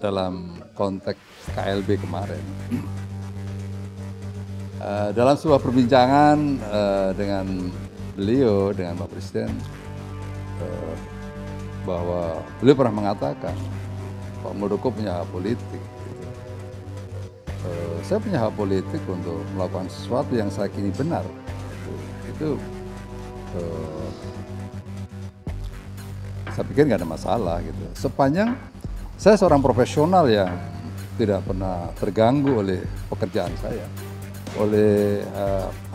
dalam konteks KLB kemarin. Dalam sebuah perbincangan dengan beliau, dengan Pak Presiden, bahwa beliau pernah mengatakan Pak Muldoko punya hak politik. Gitu. Saya punya hak politik untuk melakukan sesuatu yang saya kini benar. Itu saya pikir nggak ada masalah gitu. Sepanjang saya seorang profesional yang tidak pernah terganggu oleh pekerjaan saya, oleh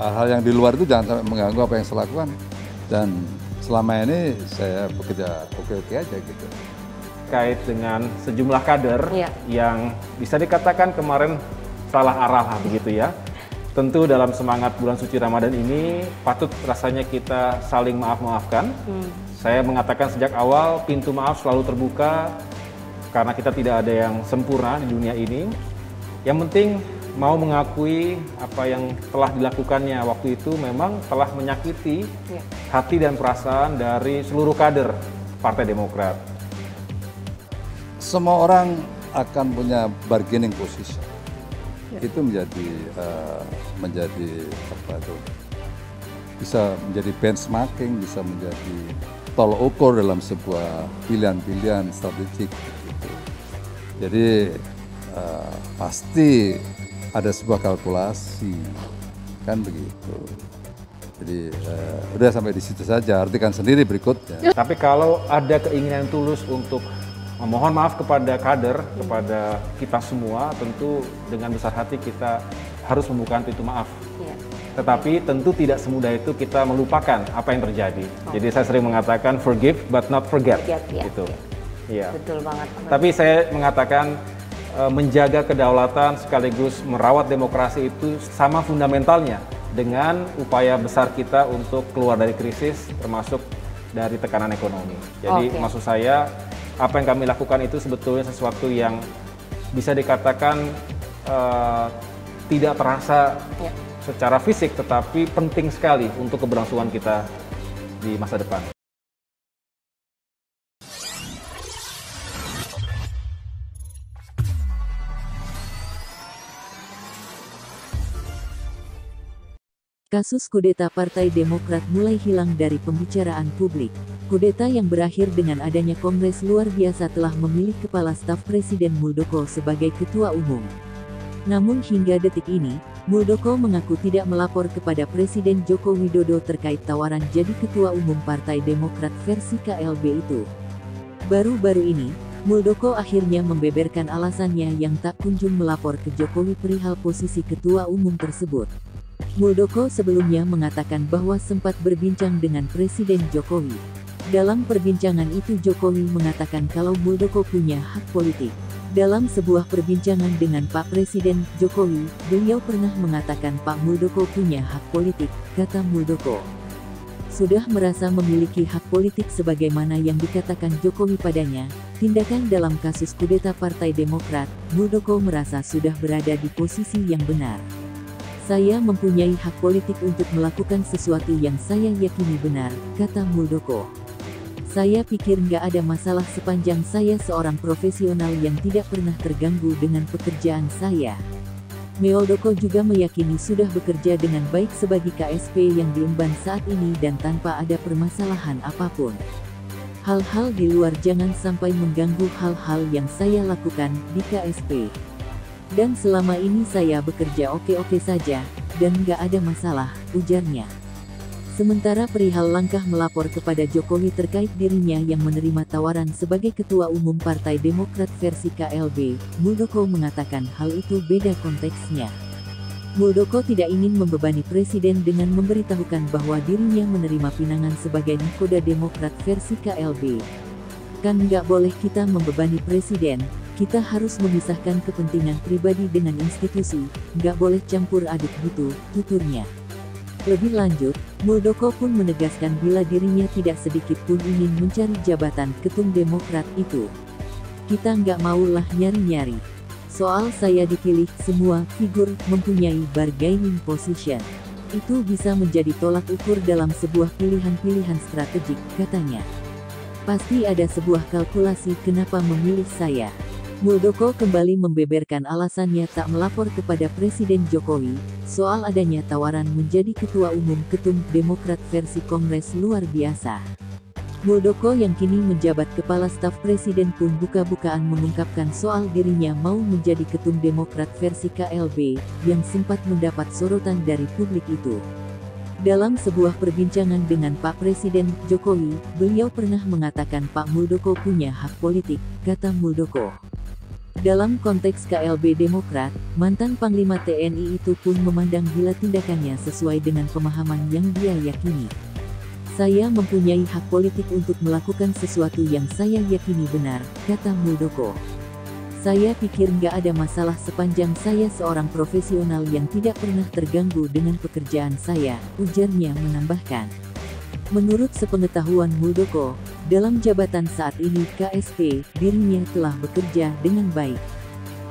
hal-hal yang di luar itu jangan sampai mengganggu apa yang saya lakukan. Dan selama ini saya bekerja oke-oke aja gitu. Terkait dengan sejumlah kader yang bisa dikatakan kemarin salah arah begitu ya. Tentu dalam semangat bulan suci Ramadan ini patut rasanya kita saling maaf-maafkan. Saya mengatakan sejak awal pintu maaf selalu terbuka karena kita tidak ada yang sempurna di dunia ini. Yang penting mau mengakui apa yang telah dilakukannya waktu itu memang telah menyakiti hati dan perasaan dari seluruh kader Partai Demokrat. Semua orang akan punya bargaining position. Itu menjadi apa itu, bisa menjadi benchmarking, bisa menjadi tol ukur dalam sebuah pilihan-pilihan strategik. Gitu. Jadi pasti ada sebuah kalkulasi, kan begitu. Jadi udah sampai di situ saja, artikan sendiri berikutnya. Tapi kalau ada keinginan tulus untuk memohon maaf kepada kader, kepada kita semua, tentu dengan besar hati kita harus membuka pintu maaf. Tetapi tentu tidak semudah itu kita melupakan apa yang terjadi. Jadi saya sering mengatakan forgive but not forget. Gitu. Iya. Betul banget. Tapi saya mengatakan menjaga kedaulatan sekaligus merawat demokrasi itu sama fundamentalnya dengan upaya besar kita untuk keluar dari krisis, termasuk dari tekanan ekonomi. Jadi maksud saya, apa yang kami lakukan itu sebetulnya sesuatu yang bisa dikatakan tidak terasa secara fisik, tetapi penting sekali untuk keberlangsungan kita di masa depan. Kasus kudeta Partai Demokrat mulai hilang dari pembicaraan publik. Kudeta yang berakhir dengan adanya Kongres luar biasa telah memilih Kepala Staf Presiden Muldoko sebagai Ketua Umum. Namun hingga detik ini, Muldoko mengaku tidak melapor kepada Presiden Joko Widodo terkait tawaran jadi Ketua Umum Partai Demokrat versi KLB itu. Baru-baru ini, Muldoko akhirnya membeberkan alasannya yang tak kunjung melapor ke Jokowi perihal posisi Ketua Umum tersebut. Muldoko sebelumnya mengatakan bahwa sempat berbincang dengan Presiden Jokowi. Dalam perbincangan itu Jokowi mengatakan kalau Muldoko punya hak politik. Dalam sebuah perbincangan dengan Pak Presiden Jokowi, beliau pernah mengatakan Pak Muldoko punya hak politik, kata Muldoko. Sudah merasa memiliki hak politik sebagaimana yang dikatakan Jokowi padanya, tindakan dalam kasus kudeta Partai Demokrat, Muldoko merasa sudah berada di posisi yang benar. Saya mempunyai hak politik untuk melakukan sesuatu yang saya yakini benar, kata Muldoko. Saya pikir nggak ada masalah sepanjang saya seorang profesional yang tidak pernah terganggu dengan pekerjaan saya. Muldoko juga meyakini sudah bekerja dengan baik sebagai KSP yang diemban saat ini dan tanpa ada permasalahan apapun. Hal-hal di luar jangan sampai mengganggu hal-hal yang saya lakukan di KSP. Dan selama ini saya bekerja oke-oke saja, dan nggak ada masalah, ujarnya. Sementara perihal langkah melapor kepada Jokowi terkait dirinya yang menerima tawaran sebagai Ketua Umum Partai Demokrat versi KLB, Muldoko mengatakan hal itu beda konteksnya. Muldoko tidak ingin membebani Presiden dengan memberitahukan bahwa dirinya menerima pinangan sebagai nahkoda Demokrat versi KLB. Kan nggak boleh kita membebani Presiden. Kita harus memisahkan kepentingan pribadi dengan institusi, nggak boleh campur aduk gitu, tuturnya. Lebih lanjut, Muldoko pun menegaskan bila dirinya tidak sedikit pun ingin mencari jabatan ketum Demokrat itu. Kita nggak maulah nyari-nyari. Soal saya dipilih, semua figur mempunyai bargaining position. Itu bisa menjadi tolak ukur dalam sebuah pilihan-pilihan strategik, katanya. Pasti ada sebuah kalkulasi kenapa memilih saya. Muldoko kembali membeberkan alasannya tak melapor kepada Presiden Jokowi, soal adanya tawaran menjadi Ketua Umum Ketum Demokrat versi Kongres luar biasa. Muldoko yang kini menjabat Kepala Staf Presiden pun buka-bukaan mengungkapkan soal dirinya mau menjadi Ketum Demokrat versi KLB, yang sempat mendapat sorotan dari publik itu. Dalam sebuah perbincangan dengan Pak Presiden Jokowi, beliau pernah mengatakan Pak Muldoko punya hak politik, kata Muldoko. Dalam konteks KLB Demokrat, mantan Panglima TNI itu pun memandang bila tindakannya sesuai dengan pemahaman yang dia yakini. Saya mempunyai hak politik untuk melakukan sesuatu yang saya yakini benar, kata Muldoko. Saya pikir nggak ada masalah sepanjang saya seorang profesional yang tidak pernah terganggu dengan pekerjaan saya, ujarnya menambahkan. Menurut sepengetahuan Muldoko, dalam jabatan saat ini KSP, dirinya telah bekerja dengan baik.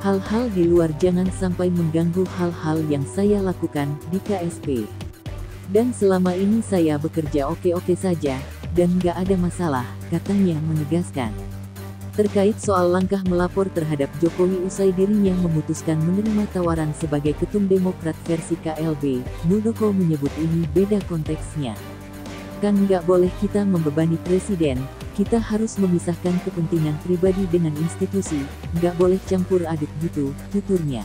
Hal-hal di luar jangan sampai mengganggu hal-hal yang saya lakukan di KSP. Dan selama ini saya bekerja oke-oke saja, dan nggak ada masalah, katanya menegaskan. Terkait soal langkah melapor terhadap Jokowi usai dirinya memutuskan menerima tawaran sebagai Ketum Demokrat versi KLB, Muldoko menyebut ini beda konteksnya. Kan nggak boleh kita membebani Presiden, kita harus memisahkan kepentingan pribadi dengan institusi, nggak boleh campur aduk gitu, tuturnya.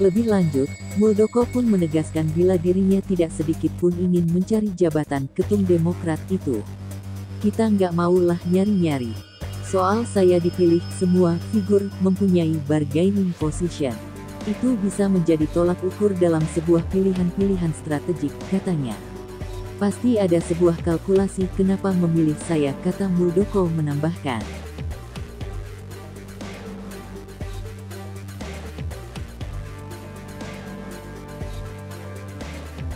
Lebih lanjut, Muldoko pun menegaskan bila dirinya tidak sedikit pun ingin mencari jabatan Ketum Demokrat itu. Kita nggak maulah nyari-nyari. Soal saya dipilih, semua figur mempunyai bargaining position. Itu bisa menjadi tolak ukur dalam sebuah pilihan-pilihan strategik, katanya. Pasti ada sebuah kalkulasi kenapa memilih saya, kata Muldoko menambahkan.